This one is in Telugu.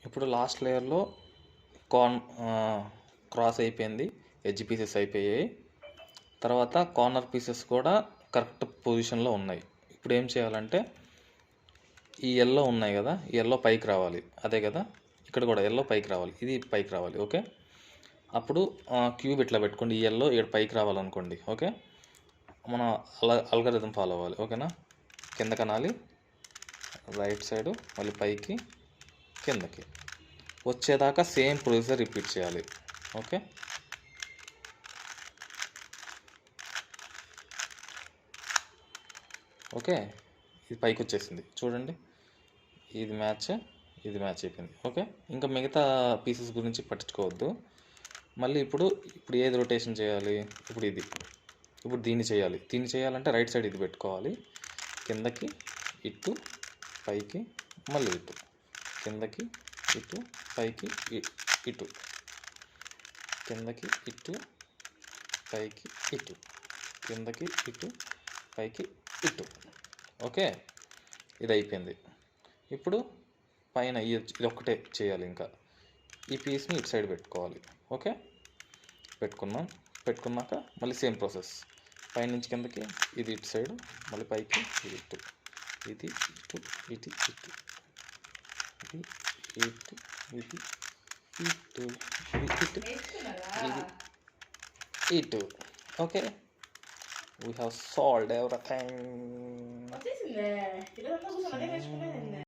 ఇప్పుడు లాస్ట్ లేయర్లో క్రాస్ అయిపోయింది, ఎడ్జ్ పీసెస్ అయిపోయాయి. తర్వాత కార్నర్ పీసెస్ కూడా కరెక్ట్ పొజిషన్లో ఉన్నాయి. ఇప్పుడు ఏం చేయాలంటే ఈ ఎల్లో ఉన్నాయి కదా, ఈ ఎల్లో పైకి రావాలి. అదే కదా, ఇక్కడ కూడా ఎల్లో పైకి రావాలి, ఇది పైకి రావాలి. ఓకే, అప్పుడు క్యూబ్ ఇట్లా పెట్టుకోండి. ఈ ఎల్లో ఇక్కడ పైకి రావాలనుకోండి. ఓకే, మన అల్గారిథం ఫాలో అవ్వాలి. ఓకేనా, కింద కనాలి, రైట్ సైడు, మళ్ళీ పైకి, కిందకి వచ్చేదాకా సేమ్ ప్రొసీజర్ రిపీట్ చేయాలి. ఓకే, ఓకే, ఇది పైకి వచ్చేసింది చూడండి. ఇది మ్యాచ్ అయిపోయింది. ఓకే, ఇంకా మిగతా పీసెస్ గురించి పట్టించుకోవద్దు. మళ్ళీ ఇప్పుడు ఏది రొటేషన్ చేయాలి? ఇప్పుడు దీన్ని చేయాలంటే రైట్ సైడ్ ఇది పెట్టుకోవాలి. కిందకి ఇటు, పైకి, మళ్ళీ ఇటు, కిందకి ఇటు, పైకి, ఇటు, కిందకి ఇటు, పైకి, ఇటు, కిందకి ఇటు, పైకి, ఇటు. ఓకే, ఇది అయిపోయింది. ఇప్పుడు పైన ఇది ఒక్కటే చేయాలి. ఇంకా ఈ పీస్ని ఇటు సైడ్ పెట్టుకోవాలి. ఓకే, పెట్టుకున్నాక మళ్ళీ సేమ్ ప్రాసెస్. పైనుంచి కిందకి ఇది ఇటు సైడ్, మళ్ళీ పైకి ఇది ఇటు, ఇది ఇటు, ఇది ఇటు, ఇది ఇటు, ఇది ఇటు, ఇది ఇటు, ఇది ఇటు. Okay, we have solved everything.